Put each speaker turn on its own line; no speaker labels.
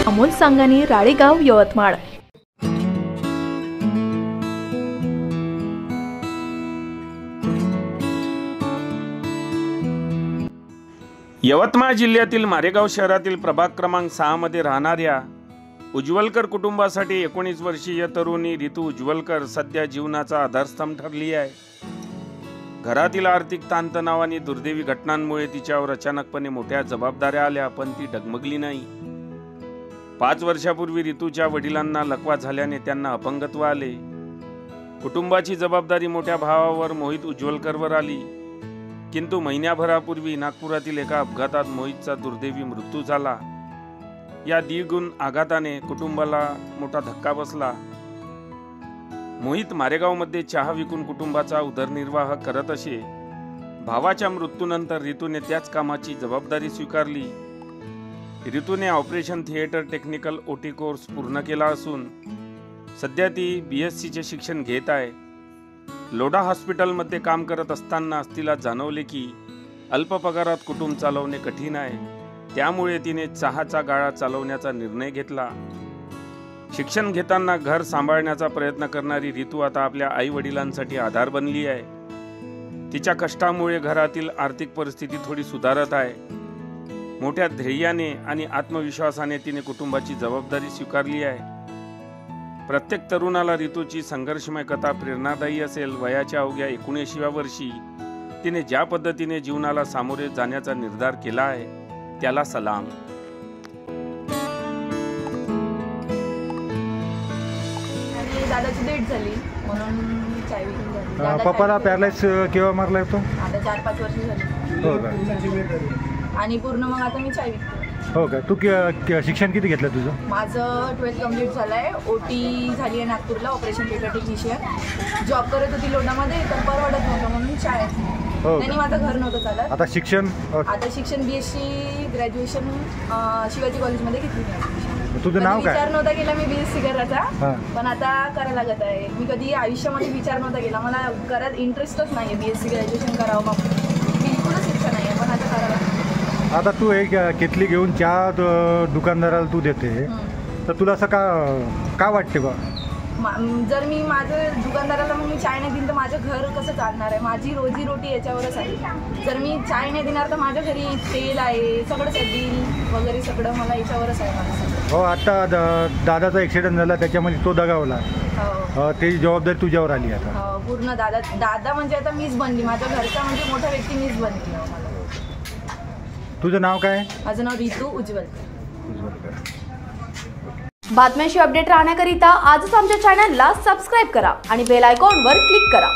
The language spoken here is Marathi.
अमोल सांगानी, राळेगाव, यवतमाळ।
यवतमाळ जिल्ह्यातील मारेगाव शहरातील प्रभाग क्रमांक 6 मध्ये राहणाऱ्या उज्ज्वलकर कुटुंबासाठी 19 वर्षीय तरुणी रितू उज्ज्वलकर सध्या जीवनाचा आधारस्तंभ ठरली आहे। घरातील आर्थिक ताणतणाव आणि दुर्दैवी घटनांमुळे तिच्यावर अचानकपणे मोठ्या जबाबदाऱ्या आल्या, पण ती डगमगली नाही। 5 वर्षापूर्वी रितूच्या वडिलांना लकवा झाल्याने त्यांना अपंगत्व आले। कुटुंबाची जबाबदारी मोठ्या भावावर मोहित उज्ज्वलकरवर आली, किंतु महिन्याभरापूर्वी नागपुरातील एका अपघातात मोहितचा दुर्दैवी मृत्यू झाला। या द्विगुण आघाताने कुटुंबाला मोठा धक्का बसला। मोहित मारेगावमध्ये चहा विकून कुटुंबाचा उदरनिर्वाह करत असे। भावाच्या मृत्यूनंतर रितूने त्याच कामाची जबाबदारी स्वीकारली। रितूने ऑपरेशन थिएटर टेक्निकल ओटी कोर्स पूर्ण केला असून सध्या ती BSc शिक्षण घेत आहे। लोढा हॉस्पिटलमध्ये काम करत असताना तिला जाणवले की अल्प पगारात कुटुंब चालवणे कठीण आहे, त्यामुळे तिने चहाचा गाळा चालवण्याचा निर्णय घेतला। शिक्षण घेताना घर सांभाळण्याचा प्रयत्न करणारी रितू आता आपल्या आई वडिलांसाठी आधार बनली आहे। तिच्या कष्टामुळे घरातील आर्थिक परिस्थिती थोडी सुधारत आहे। मोठ्या ध्येयाने आणि आत्मविश्वासाने तिने कुटुंबाची जबाबदारी स्वीकारली आहे। प्रत्येक तरुणाला रितूची संघर्षमय कथा प्रेरणादायी असेल। वयाच्या अवघ्या 19व्या वर्षी तिने ज्या पद्धतीने जीवनाला सामोरे जाण्याचा निर्धार केला आहे त्याला सलाम।
दादाची डेट झाली म्हणून चाय विकून झाली।
पप्पाला पॅरालाइज केव्हा मारलाय तो?
आता 4-5 वर्ष झाली।
हो का?
आणि पूर्ण मग आता मी चाय विकते।
हो का? तू शिक्षण किती घेतलं तुझं?
माझं 12th कंप्लीट झालंय। OT झाली आहे नागपूरला, ऑपरेशन थिएटर टेक्निशियन। जॉब करत होती लोणामध्ये, तर परवडत नव्हतं म्हणून चाय। त्यांनी माझं घर नव्हतं चालत।
आता शिक्षण
BSc ग्रॅज्युएशन शिवाजी कॉलेजमध्ये घेतली।
तुझं नाव काय?
विचार नव्हता केला मी BSc करायचा, पण आता करायला लागत आहे। मी कधी आयुष्यामध्ये विचार नव्हता केला, मला करत इंटरेस्टच नाही BSc ग्रॅज्युएशन करावं, बिलकुलच इच्छा नाही आहे, पण आता करायला।
आता तू एक केतली घेऊन चहा दुकानदाराला तू देते, तर तुला असं का वाटते बा?
जर मी माझं दुकानदाराला मी चाय नाही दिली तर माझं घर कसं चालणार आहे? माझी रोजी रोटी याच्यावरच आहे। जर मी चाय नाही देणार तर माझ्या घरी तेल आहे, सगळंच आहे, बिल वगैरे सगळं मला याच्यावरच आहे माझं।
हो, आता दादाचा ॲक्सिडेंट झाला त्याच्यामध्ये तो दगावला, त्याची जबाबदारी तुझ्यावर आली आता
पूर्ण। दादा म्हणजे आता मीच बनली, माझ्या घरचा म्हणजे मोठा व्यक्ती मीच बनली।
तुझं नाव काय?
माझं नाव रितू उज्ज्वलकर।
बातम्यांशी अपडेट राहण्याकरिता आजच आमच्या चॅनलला सबस्क्राईब करा आणि बेल आयकॉनवर क्लिक करा।